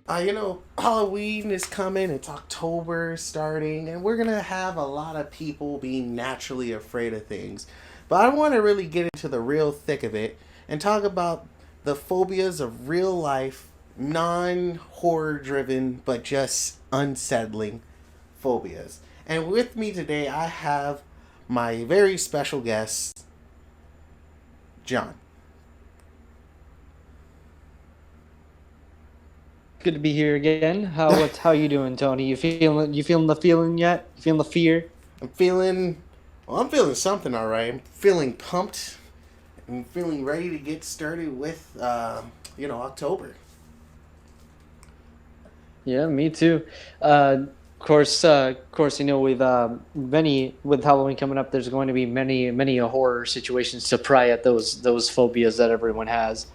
Halloween is coming. It's October starting, and we're gonna have a lot of people being naturally afraid of things. But I want to really get into the real thick of it and talk about the phobias of real life, non horror driven, but just unsettling phobias. And with me today, I have my very special guest, John. Good to be here again. How you doing, Tony? You feeling the feeling yet? You feeling the fear? I'm feeling, I'm feeling something all right. I'm feeling pumped. I'm feeling ready to get started with, October. Yeah, me too. Of course, with Halloween coming up, there's going to be many horror situations to pry at those phobias that everyone has,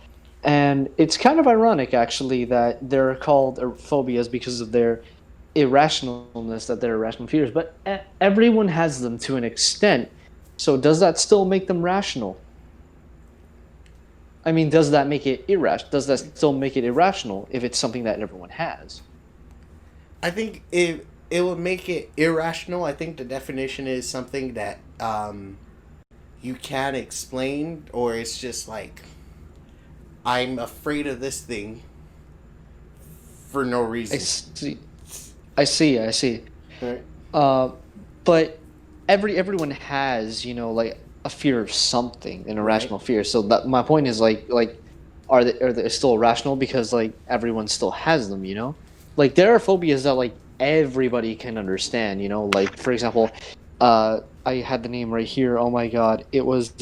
and it's kind of ironic actually that they're called phobias because of their irrationalness, that they're irrational fears. But everyone has them to an extent. So does that still make them rational? I mean, does that make it irrational? Does that still make it irrational if it's something that everyone has? I think it would make it irrational. I think the definition is something that you can't explain, or it's just like I'm afraid of this thing for no I reason. see. I see. Right. Uh, but everyone has, like a fear of something, an Right. irrational fear. So that my point is like, are they still irrational because like everyone still has them, Like there are phobias that like everybody can understand, Like for example, I had the name right here. Oh my God, it was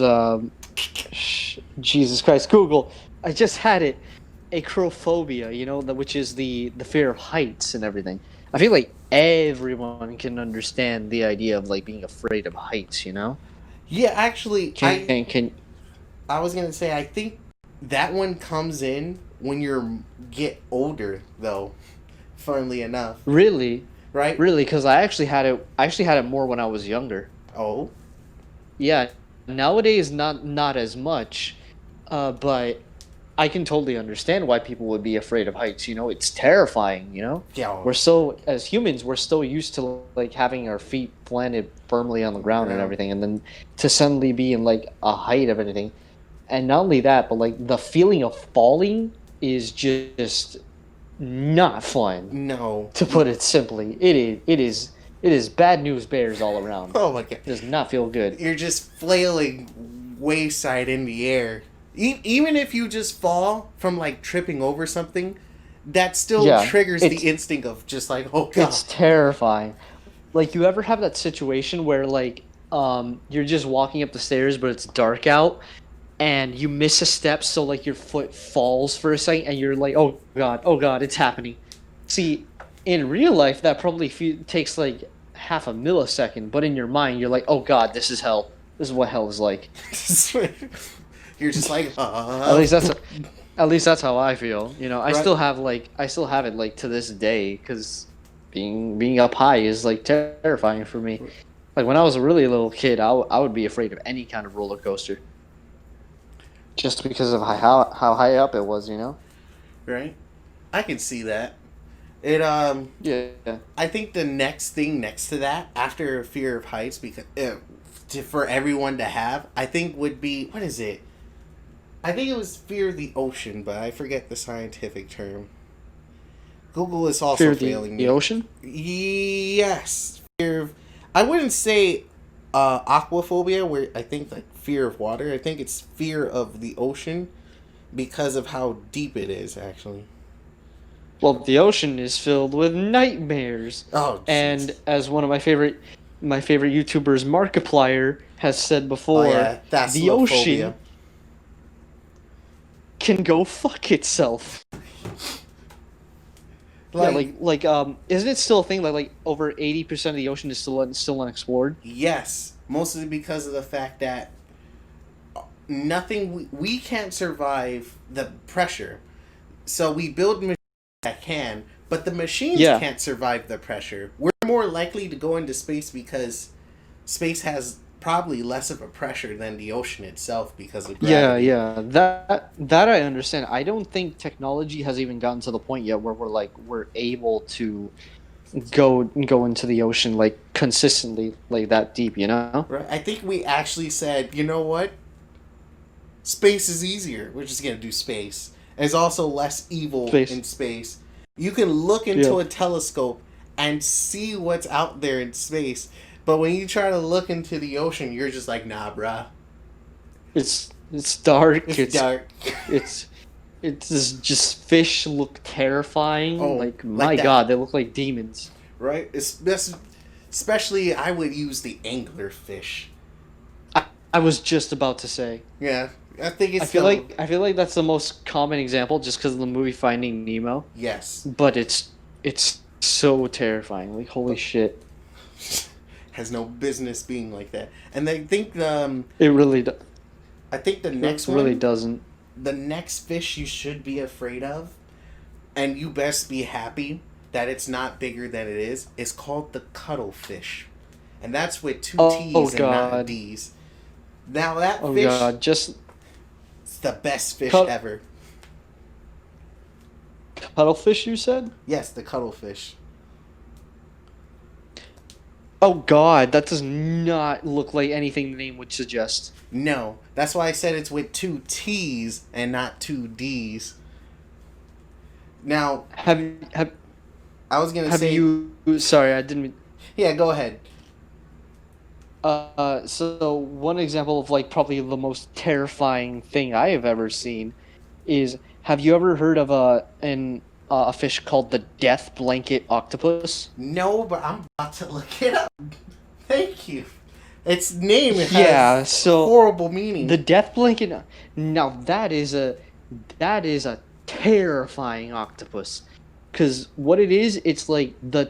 Jesus Christ, Google. I just had it. Acrophobia, which is the fear of heights and everything. I feel like everyone can understand the idea of like being afraid of heights. Yeah, actually, Can I was gonna say I think that one comes in when you get older, though. Funnily enough, really, right? really, because I actually had it more when I was younger. Oh, Yeah, nowadays not as much, but I can totally understand why people would be afraid of heights. It's terrifying. yeah, We're so as humans, we're so used to like having our feet planted firmly on the on the ground and ground. everything, and then to suddenly be in like a height of anything, and not only that, but like the feeling of falling is just not fun. No. To put it simply, it is bad news bears all around. Oh my god. It does not feel good. You're just flailing wayside in the air. Even if you just fall from like tripping over something, that still Yeah, triggers the it's instinct of just like, oh god. it's terrifying. Like you ever have that situation where like you're just walking up the stairs but it's dark out and you miss a step so like your foot falls for a second and you're like, oh god, it's happening. See, in real life that probably takes like half a millisecond, but in your mind you're like, oh god, this is hell. This is what hell is like. You're just like, At least that's at least that's how I feel. I right. still have it like to this day because being up high is like terrifying for me. Like when I was a really little kid, I would be afraid of any kind of roller coaster just because of how high up it was. Right. I can see that. It Yeah. I think the next thing next to that, after fear of heights, because for everyone to have, I think would be, what is it? I think it was fear of the ocean, but I forget the scientific term. Google is also Fear of the, failing the me. ocean? Yes, fear of. I wouldn't say aquaphobia, where I think like fear of water. I think it's fear of the ocean because of how deep it is. Actually. Well, the ocean is filled with nightmares. Oh And jeez. as one of my favorite YouTubers, Markiplier, has said Oh before, yeah, that's the phobia. ocean can go fuck itself. Yeah, Like isn't it still a thing that like over 80% of the ocean is still unexplored? yes, mostly because of the fact that nothing we can't survive the pressure. So we build machines that can, but the machines Yeah, can't survive the pressure. We're more likely to go into space because space has probably less of a pressure than the ocean itself because of Yeah, gravity. yeah. That I understand. I don't think technology has even gotten to the point yet where we're able to go into the ocean like consistently like that deep, you know? Right? I think we actually said, you know what? Space is easier. We're just gonna do space. There's also less evil Space. in space. You can look Yeah. into a telescope and see what's out there in space, but when you try to look into the ocean, you're just like, nah, bruh. It's dark. It's dark. It's just fish look terrifying. Oh, Like like my that, god, they look like demons. right? Especially, I would use the angler fish. I was just about to say. Yeah, I think I it's feel the like I feel like that's the most common example just because of the movie Finding Nemo. yes. But it's so terrifying. Like holy shit. Has no business being like that. And I think It really do- I think the next it really one, doesn't. the next fish you should be afraid of, and you best be happy that it's not bigger than it is called the cuttlefish, and that's with two Oh T's and not god. D's. Now that Oh fish god. Just is the best fish cut ever. cuttlefish. You said. Yes, the cuttlefish. Oh god, that does not look like anything the name would suggest. No, that's why I said it's with two T's and not two D's. Now, Have I was gonna have say, you? Sorry, I didn't. yeah, go ahead. So one example of like probably the most terrifying thing I have ever seen is have you ever heard of a fish called the death blanket octopus? No, but I'm about to look it up. Thank you. Its name has Yeah, so horrible meaning. the death blanket. Now that is a terrifying octopus. Because what it is, it's like the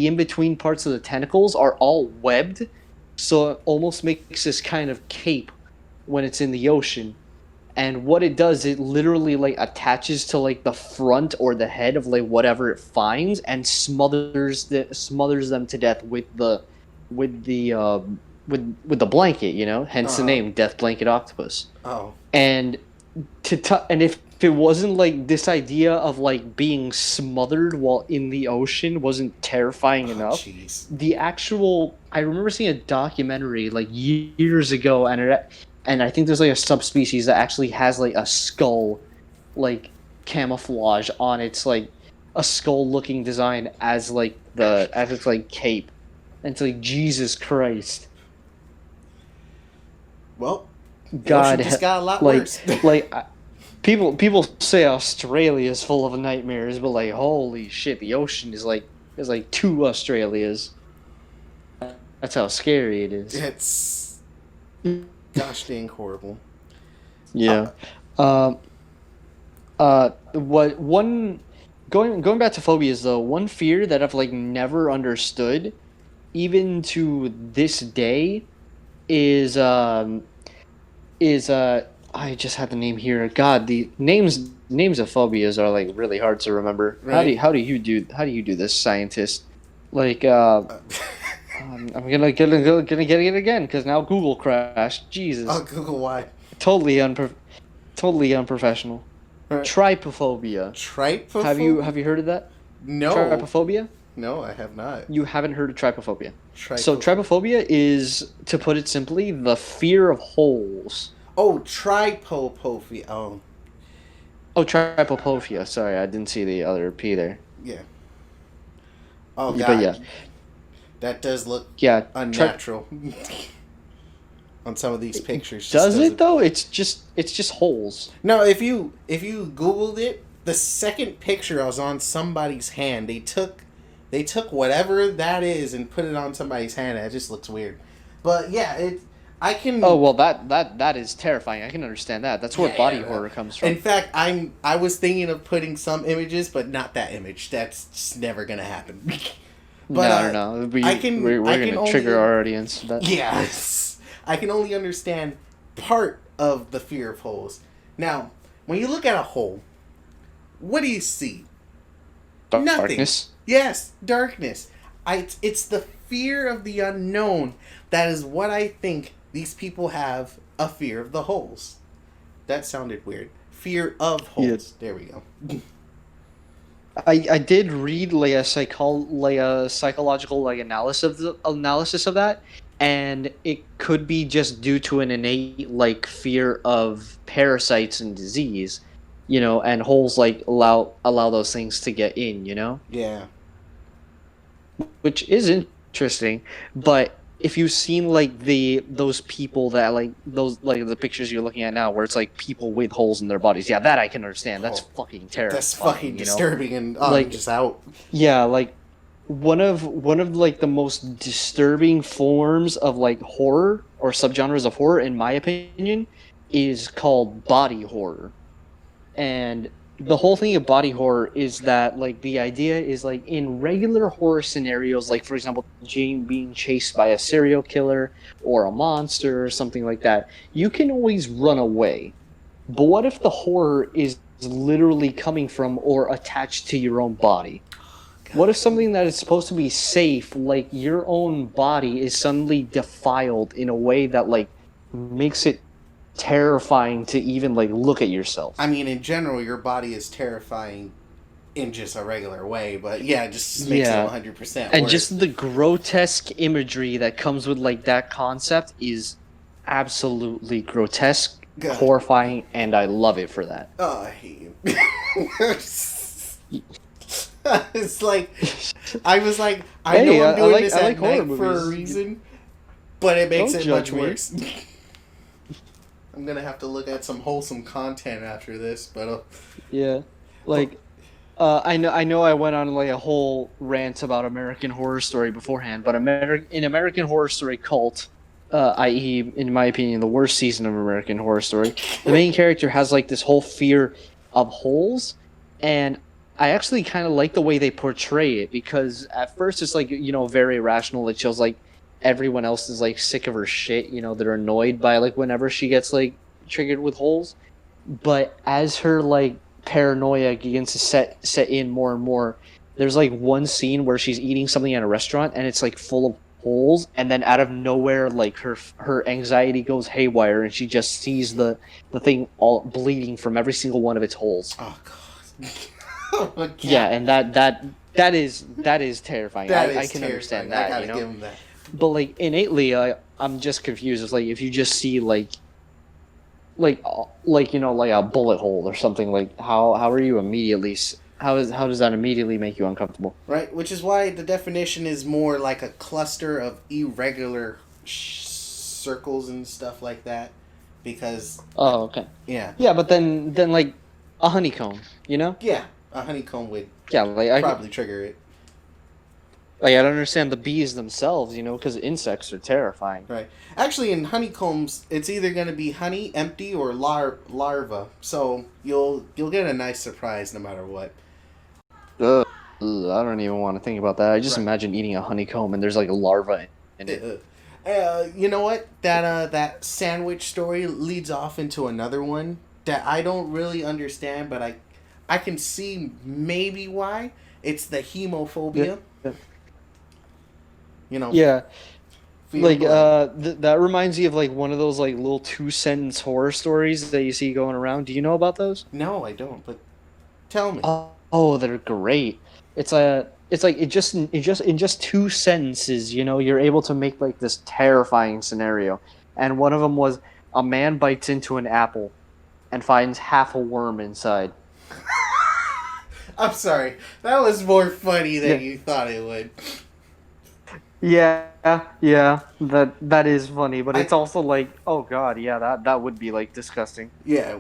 in between parts of the tentacles are all webbed, so it almost makes this kind of cape when it's in the ocean. And what it does, it literally like attaches to like the front or the head of like whatever it finds and smothers them to death with the with the blanket, you know, hence the Uh-huh. name Death Blanket Octopus. Oh, And and if it wasn't like this idea of like being smothered while in the ocean wasn't terrifying enough, jeez. the actual I remember seeing a documentary like years ago, and I think there's like a subspecies that actually has like a skull like camouflage on its like a skull looking design as like as its like cape. And it's like Jesus Christ. Well, the God, ocean just got a lot like worse. like people say Australia is full of nightmares, but like holy shit, the ocean is like two Australias. That's how scary it is. It's gosh dang horrible. Yeah. Um. What one going back to phobias though, one fear that I've like never understood, even to this day, is I just had the name here. God, the names of phobias are like really hard to remember. Right. How do you do this, scientist? Like I'm gonna get it again because now Google crashed. Jesus, Oh, Google why. totally unprofessional. Right. Trypophobia. Trypophobia? Have you heard of that? No. Trypophobia? No, I have not. You haven't heard of trypophobia. Trypo- So trypophobia is, to put it simply, the fear of holes. Oh, trypophobia. Oh, Oh, trypophobia. Sorry, I didn't see the other P there. yeah. Oh, God. But yeah, That does look yeah. unnatural on some of these pictures. Does it though? It's just holes. No, if you Googled it, the second picture was on somebody's hand. They took whatever that is and put it on somebody's hand. It just looks weird. But yeah, I can. Oh well, that is terrifying. I can understand that. That's where body horror comes from. In fact, I was thinking of putting some images, but not that image. That's just never gonna happen. But, no. I can- We're I gonna can only- trigger our audience. Yes, I can only understand part of the fear of holes. Now, when you look at a hole, what do you see? Nothing. Darkness. Yes, darkness. It's the fear of the unknown. That is what I think these people have, a fear of the holes. That sounded weird. Fear of holes. Yeah. There we go. I did read like a psychological like analysis of that, and it could be just due to an innate like fear of parasites and disease, and holes like allow those things to get in, Yeah. which is interesting. But if you've seen like those people that like those like the pictures you're looking at now, where it's like people with holes in their bodies, yeah, that I can understand. That's fucking terrifying. That's fucking disturbing, and like just out. Yeah, like one of like the most disturbing forms of like horror or subgenres of horror, in my opinion, is called body horror. And the whole thing of body horror is that like the idea is like in regular horror scenarios, like for example Jane being chased by a serial killer or a monster or something like that, you can always run away. But what if the horror is literally coming from or attached to your own body? What if something that is supposed to be safe, like your own body, is suddenly defiled in a way that like makes it terrifying to even like look at yourself? I mean, in general, your body is terrifying in just a regular way, but yeah, it just makes it 100% And worse. just the grotesque imagery that comes with like that concept is absolutely grotesque, horrifying, and I love it for that. Oh, I hate you. It's like, I was like, I know I'm doing this at night for a reason, but it makes it much worse. I'm gonna have to look at some wholesome content after this, but yeah, like I know I went on like a whole rant about American Horror Story beforehand, but in American Horror Story Cult, i.e., in my opinion, the worst season of American Horror Story, the main character has like this whole fear of holes, and I actually kind of like the way they portray it, because at first it's like very rational. It shows like everyone else is like sick of her shit, they're annoyed by like whenever she gets like triggered with holes. But as her like paranoia begins to set in more and more, there's like one scene where she's eating something at a restaurant and it's like full of holes, and then out of nowhere like her anxiety goes haywire and she just sees the thing all bleeding from every single one of its holes. Oh god. Yeah, and that is terrifying. I can understand that, I gotta give him that. But like innately, I'm just confused. It's like if you just see like like a bullet hole or something, like how are you immediately? How does that immediately make you uncomfortable? Right, which is why the definition is more like a cluster of irregular circles and stuff like that. Because okay. Yeah, but then like a honeycomb, Yeah, a honeycomb would probably trigger it. Like, I don't understand the bees themselves, because insects are terrifying. Right. Actually, in honeycombs, it's either going to be honey, empty, or larva. So you'll get a nice surprise no matter what. Ugh, I don't even want to think about that. I just imagine eating a honeycomb and there's like a larva in it. You know what? That sandwich story leads off into another one that I don't really understand, but I can see maybe why. It's the hemophobia. Yeah. Yeah. Like that reminds me of like one of those like little 2-sentence horror stories that you see going around. Do you know about those? No, I don't. But tell me. Oh, they're great. It's like in just 2 sentences, you're able to make like this terrifying scenario. And one of them was a man bites into an apple and finds half a worm inside. I'm sorry. That was more funny than you thought it would. Yeah, that is funny, but it's also like, oh god, yeah, that would be like disgusting. Yeah.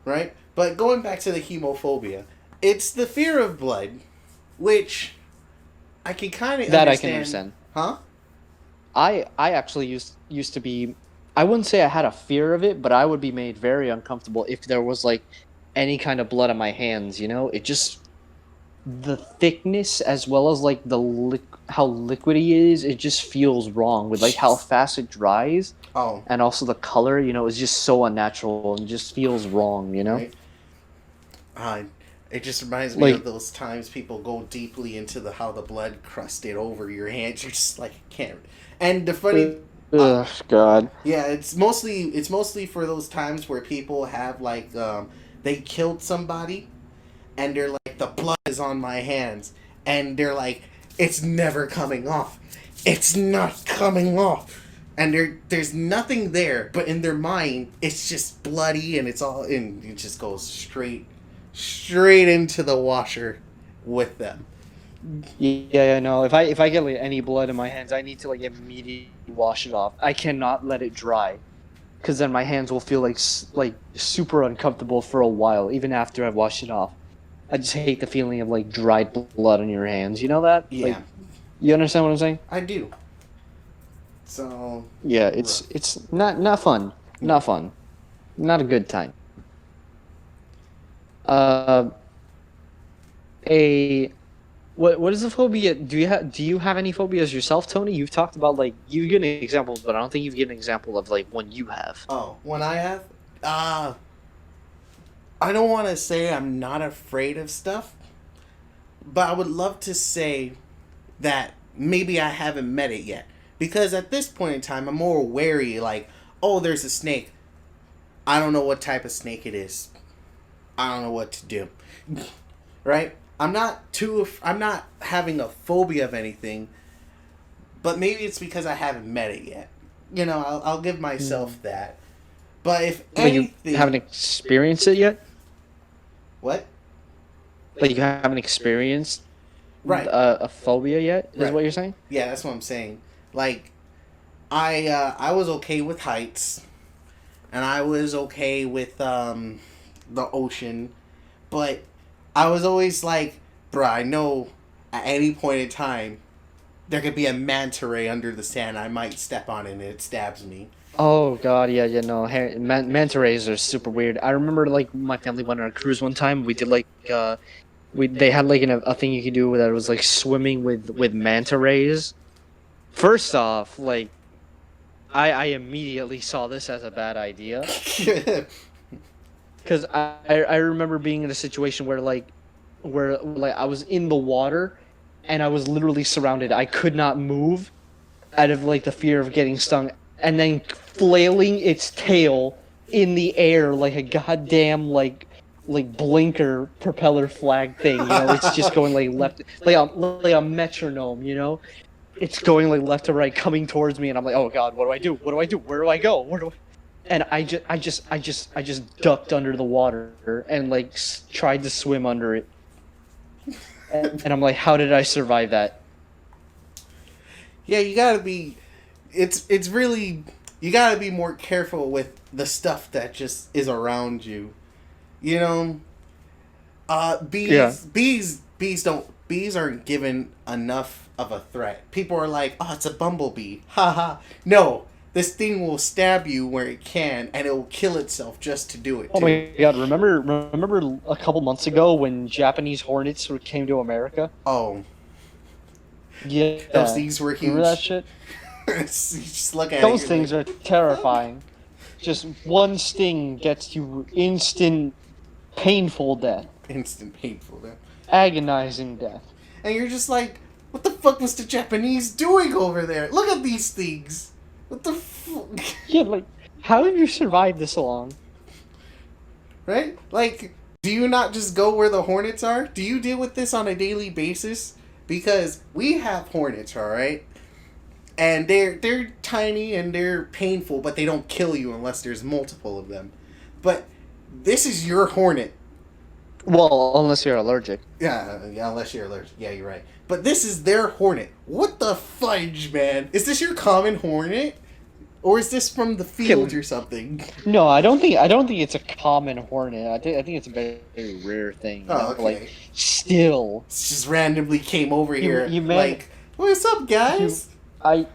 Right? But going back to the hemophobia, it's the fear of blood, which I can kind of understand. That I can understand. Huh? I actually used to be, I wouldn't say I had a fear of it, but I would be made very uncomfortable if there was like any kind of blood on my hands, It just, the thickness as well as like how liquidy it is, it just feels wrong with like how fast it dries. Oh. And also the color, is just so unnatural and just feels wrong, Right. It just reminds me of those times people go deeply into the how the blood crusted over your hands. You're just like, can't. And the funny, God. yeah, it's mostly for those times where people have like they killed somebody and they're like, the blood is on my hands, and they're like, it's never coming off, it's not coming off, and there's nothing there, but in their mind it's just bloody, and it's all, and it just goes straight into the washer with them. Yeah, no. If I get like any blood in my hands, I need to like immediately wash it off. I cannot let it dry, because then my hands will feel like super uncomfortable for a while, even after I've washed it off. I just hate the feeling of like dried blood on your hands. You know that? Yeah, like, you understand what I'm saying? I do. So yeah, it's not fun. Not fun. Not a good time. What is a phobia? Do you have any phobias yourself, Tony? You've talked about like you've given examples, but I don't think you've given an example of like one you have. Oh, one I have? I don't want to say I'm not afraid of stuff, but I would love to say that maybe I haven't met it yet. Because at this point in time, I'm more wary, like, oh, there's a snake. I don't know what type of snake it is. I don't know what to do. Right? I'm not having a phobia of anything, but maybe it's because I haven't met it yet. You know, I'll give myself that. But if anything... you haven't experienced it yet? What? Like you haven't experienced a phobia yet? Is what you're saying? Yeah, that's what I'm saying. Like, I was okay with heights, and I was okay with the ocean, but I was always like, bruh, I know at any point in time there could be a manta ray under the sand. I might step on it and it stabs me. Oh god, yeah, no. Manta rays are super weird. I remember like my family went on a cruise one time. We did like they had like a thing you could do that was like swimming with manta rays. First off, like I immediately saw this as a bad idea. Because I remember being in a situation where I was in the water and I was literally surrounded. I could not move out of like the fear of getting stung, and then flailing its tail in the air like a goddamn like blinker propeller flag thing. You know, it's just going like left, like a metronome. You know, it's going like left to right, coming towards me, and I'm like, oh god, what do I do? What do I do? Where do I go? Where do I? And I just ducked under the water and like tried to swim under it. And I'm like, how did I survive that? Yeah, you gotta be. It's really, you gotta be more careful with the stuff that just is around you. You know, bees aren't given enough of a threat. People are like, oh, it's a bumblebee. Haha. No, this thing will stab you where it can, and it will kill itself just to do it. Oh my god! Remember a couple months ago when Japanese hornets came to America? Oh. Yeah. Those things were huge. Remember that shit? Just look at Those it, things are terrifying. Just one sting gets you instant painful death. Instant painful death. Agonizing death. And you're just like, what the fuck was the Japanese doing over there? Look at these things. What the fuck? Yeah, like, how have you survived this long? Right? Like, do you not just go where the hornets are? Do you deal with this on a daily basis? Because we have hornets, alright? And they're tiny and they're painful, but they don't kill you unless there's multiple of them. But this is your hornet. Well, unless you're allergic. Yeah, unless you're allergic. Yeah, you're right. But this is their hornet. What the fudge, man? Is this your common hornet? Or is this from the field or something? No, I don't think it's a common hornet. I think it's a very, very rare thing. Oh, okay. Like, still. It just randomly came over here. You like, what's up, guys? I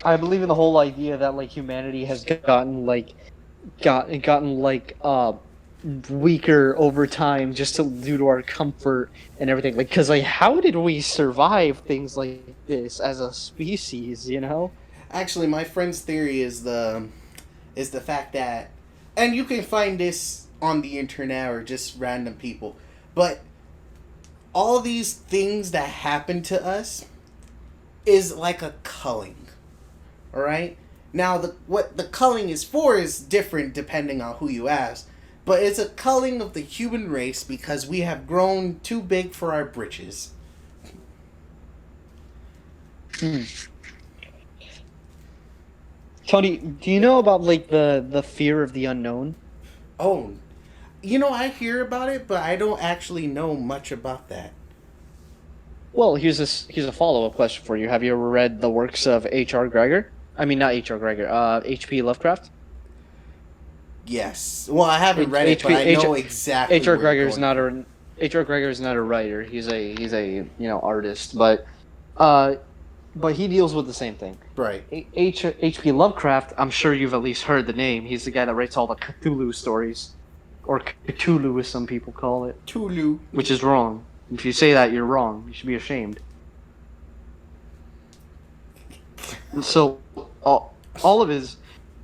believe in the whole idea that like humanity has gotten weaker over time just due to our comfort and everything. Like, because like, how did we survive things like this as a species? You know. Actually, my friend's theory is the fact that, and you can find this on the internet or just random people, but all these things that happen to us is like a culling. All right. Now, what the culling is for is different depending on who you ask, but it's a culling of the human race because we have grown too big for our britches. Tony, do you know about like the fear of the unknown? Oh, I hear about it, but I don't actually know much about that. Well, here's a follow-up question for you. Have you ever read the works of H.R. Gregor? I mean, not H.R. Gregor. H.P. Lovecraft. Yes. Well, I haven't read it, but I know exactly. H.R. Gregor is not a H.R. Gregor is not a writer. He's a artist, but he deals with the same thing. Right. H.P. Lovecraft. I'm sure you've at least heard the name. He's the guy that writes all the Cthulhu stories, or Cthulhu, as some people call it. Cthulhu. Which is wrong. If you say that, you're wrong. You should be ashamed. So, all of his,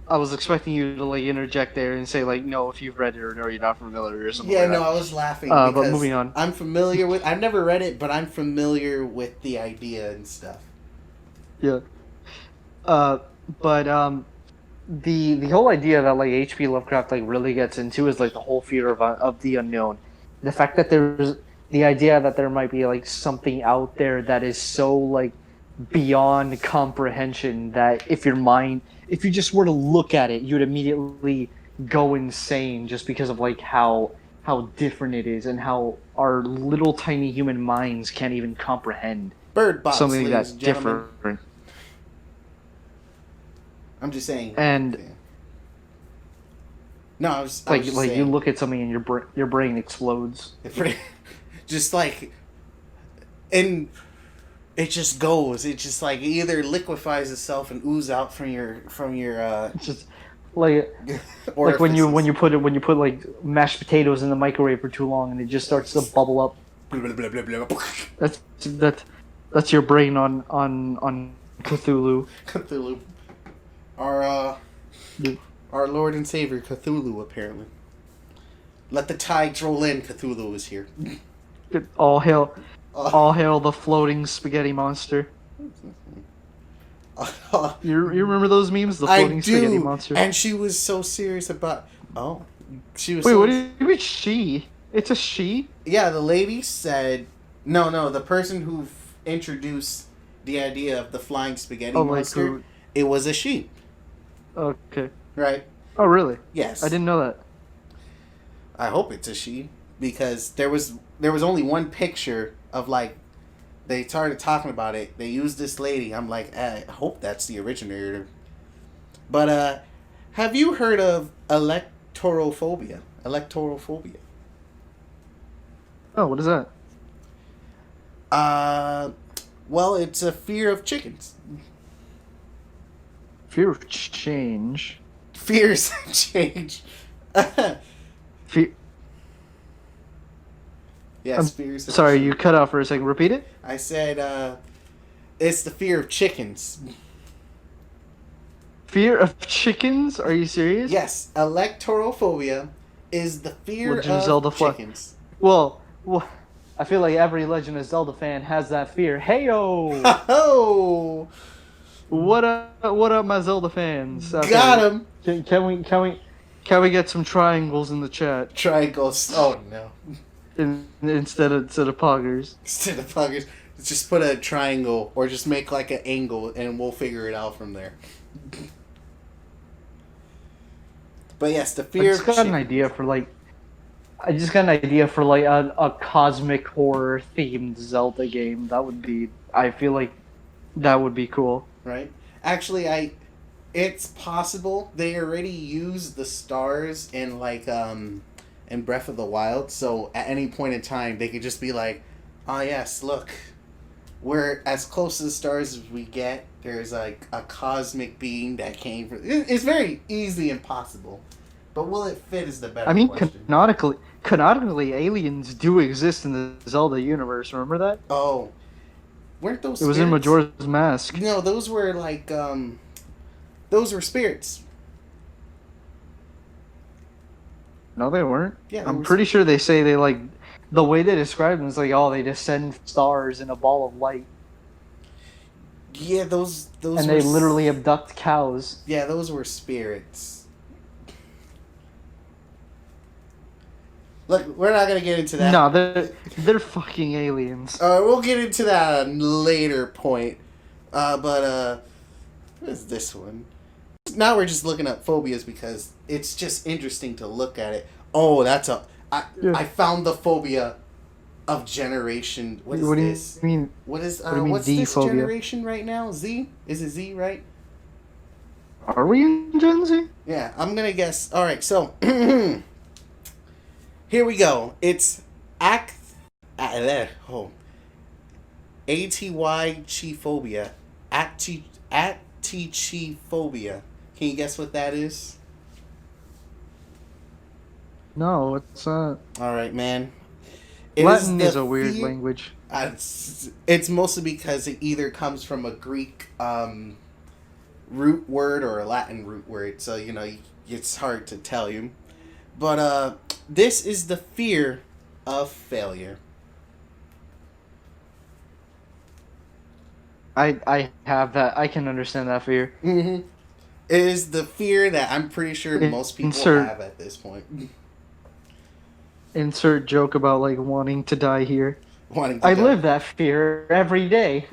I was expecting you to like interject there and say like, no, if you've read it or no, you're not familiar or something. Yeah, like no, that. I was laughing because but moving on. I'm familiar with. I've never read it, but I'm familiar with the idea and stuff. Yeah. The whole idea that like H.P. Lovecraft like really gets into is like the whole fear of the unknown, the fact that there's the idea that there might be like something out there that is so like beyond comprehension that if you just were to look at it, you'd immediately go insane just because of like how different it is and how our little tiny human minds can't even comprehend Bird box, something that's and gentlemen. different. I'm just saying. And no, I was like just you saying. look at something and your brain explodes. Just like, and it just goes. It just like either liquefies itself and ooze out from your. It's just like like when you put like mashed potatoes in the microwave for too long and it just starts to bubble up. That's your brain on Cthulhu. Cthulhu. Our Lord and Savior Cthulhu, apparently. Let the tides roll in. Cthulhu is here. All hail the floating spaghetti monster. You remember those memes? The floating spaghetti monster. And she was so serious about. Oh, she was. Wait, so, what do you mean she? It's a she. Yeah, the lady said. No, the person who introduced the idea of the flying spaghetti monster. Like it was a she. Okay. Right. Oh, really? Yes. I didn't know that. I hope it's a she because there was only one picture of like they started talking about it. They used this lady. I'm like, I hope that's the originator. But have you heard of electorophobia? Electorophobia. Oh, what is that? Well, it's a fear of chickens. Fear of change. Fears of change. Yes, fears of Sorry, change. you cut out for a second. Repeat it? I said, it's the fear of chickens. Fear of chickens? Are you serious? Yes, electorophobia is the fear of chickens. Well, I feel like every Legend of Zelda fan has that fear. Heyo! Oh! What up, my Zelda fans? Got him. Can we get some triangles in the chat? Triangles. Oh no. Instead of poggers. Instead of poggers, just put a triangle or just make like an angle, and we'll figure it out from there. But yes, the fear. I just got an idea for a cosmic horror themed Zelda game. I feel like that would be cool. Right. Actually, it's possible they already use the stars in in Breath of the Wild, so at any point in time they could just be like, "Oh yes, look, we're as close to the stars as we get. There's like a cosmic being that came from." It's very easily impossible, but will it fit is the better question. Canonically, aliens do exist in the Zelda universe. Remember that? Oh, weren't those? It was in Majora's Mask. No, those were those were spirits. No, they weren't. Yeah, I'm pretty sure they say the way they describe them is like, oh, they just send stars in a ball of light, Yeah, those and were they literally abduct cows. yeah, those were spirits. Look, we're not gonna get into that. No, they're fucking aliens. We'll get into that at a later point. But what is this one? Now we're just looking up phobias because it's just interesting to look at it. Oh, I found the phobia of generation. What is What do you this? mean? What is what do you mean what's this D-phobia? generation right now? Z? Is it Z, right? Are we in Gen Z? Yeah, I'm gonna guess. All right, so here we go. It's Atychiphobia. Atychiphobia. Can you guess what that is? No, it's All right, man. Latin is the a weird fear- language. It's mostly because it either comes from a Greek root word or a Latin root word, so it's hard to tell you. But this is the fear of failure. I have that. I can understand that fear. Mm-hmm. It is the fear that I'm pretty sure most people have at this point. Insert joke about like wanting to die here. Wanting to I die. live that fear every day.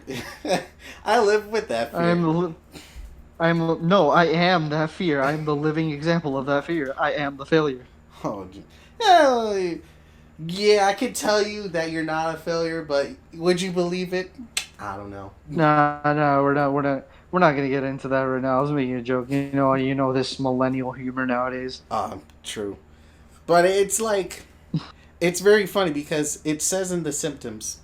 I live with that fear. I am that fear. I am the living example of that fear. I am the failure. Oh, yeah, I could tell you that you're not a failure, but would you believe it? I don't know. No, we're not gonna get into that right now. I was making a joke. You know this millennial humor nowadays. True. But it's like, it's very funny because it says in the symptoms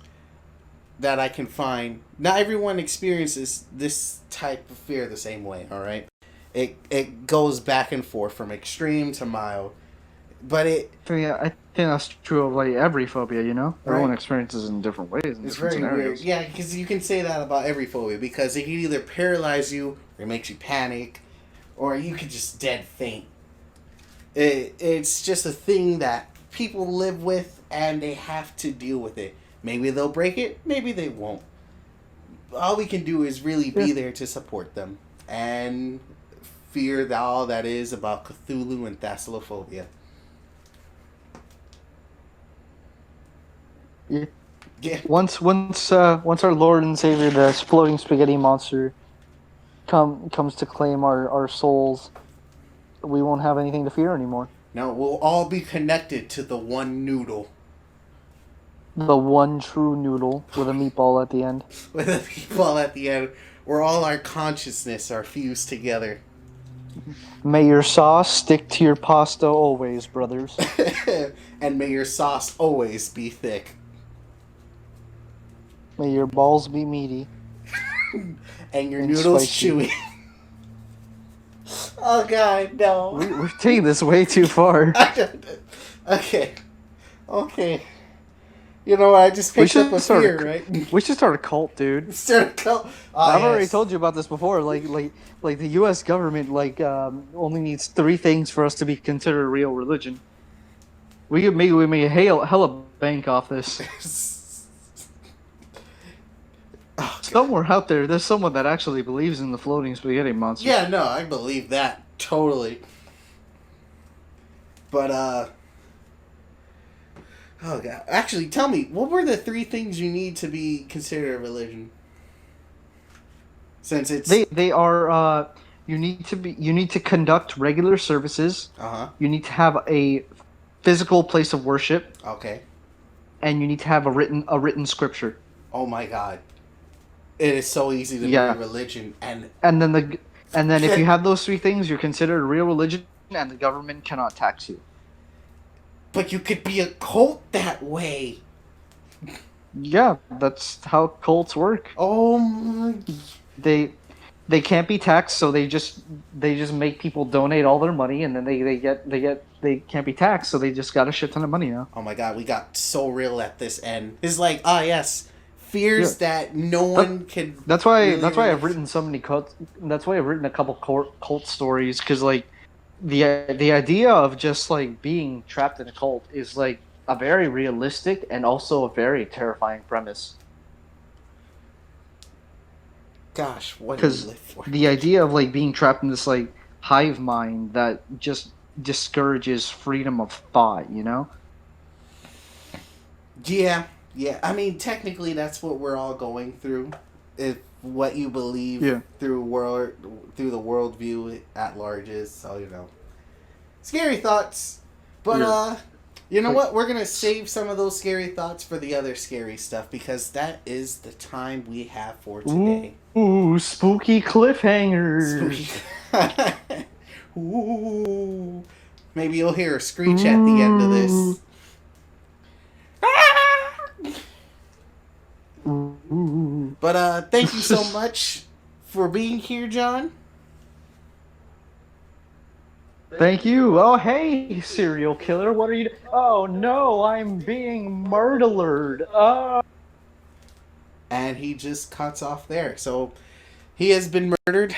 that I can find, not everyone experiences this type of fear the same way, all right? It goes back and forth from extreme to mild. But I think that's true of like every phobia, Right. Everyone experiences in different ways in it's different very scenarios. weird. Yeah, because you can say that about every phobia because it can either paralyze you or it makes you panic or you could just dead faint. It's just a thing that people live with and they have to deal with it. Maybe they'll break it, maybe they won't. All we can do is really be there to support them and fear all that is about Cthulhu and Thalassophobia. Yeah. Yeah. Once our Lord and Savior, the floating spaghetti monster, comes to claim our souls, we won't have anything to fear anymore. No, we'll all be connected to the one noodle. The one true noodle with a meatball at the end. With a meatball at the end, where all our consciousness are fused together. May your sauce stick to your pasta always, brothers. And may your sauce always be thick. May your balls be meaty. And your And noodles spicy. chewy. Oh god, no. We're taking this way too far. Okay. You know what? I just picked up a fear, right? We should start a cult, dude. Start a cult. I've already told you about this before. Like the U.S. government only needs 3 things for us to be considered a real religion. We make a hella bank off this. Oh, Somewhere out there's someone that actually believes in the floating spaghetti monster. yeah, no, I believe that totally. But oh god, actually, tell me, what were the 3 things you need to be considered a religion? Since it's They are you need to conduct regular services. You need to have a physical place of worship, Okay. and you need to have a written scripture. Oh my god. It is so easy to be a religion and then if you have those 3 things, you're considered a real religion, and the government cannot tax you. but you could be a cult that way. Yeah, that's how cults work. Oh my. They can't be taxed, so they just make people donate all their money, and then they can't be taxed, so they just got a shit ton of money now. Oh my god, we got so real at this end. It's like, yes, fears that no one can. That's why really I've written so many cults. That's why I've written a couple cult stories, because like the idea of just like being trapped in a cult is like a very realistic and also a very terrifying premise. Gosh, what do we Because live for? the idea of like being trapped in this like hive mind that just discourages freedom of thought, you know? Yeah, yeah. I mean, technically, that's what we're all going through. If what you believe through the worldview at large is, so scary thoughts. But you know what? We're gonna save some of those scary thoughts for the other scary stuff because that is the time we have for today. Ooh, spooky cliffhangers. Spooky. Ooh. Maybe you'll hear a screech at the end of this. But thank you so much for being here, John. Thank you. Oh, hey, serial killer. What are you? Oh no, I'm being murdered. And he just cuts off there. So he has been murdered,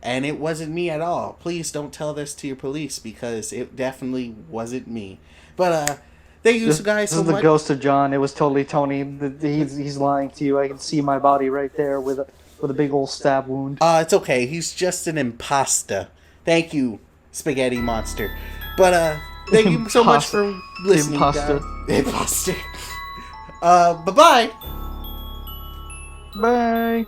and it wasn't me at all. Please don't tell this to your police because it definitely wasn't me. But thank you guys so much. This is the ghost of John. It was totally Tony. He's lying to you. I can see my body right there with a big old stab wound. It's okay. He's just an imposter. Thank you, Spaghetti Monster. But thank you so much for listening, Imposter. guys. Imposter. Bye-bye. Bye.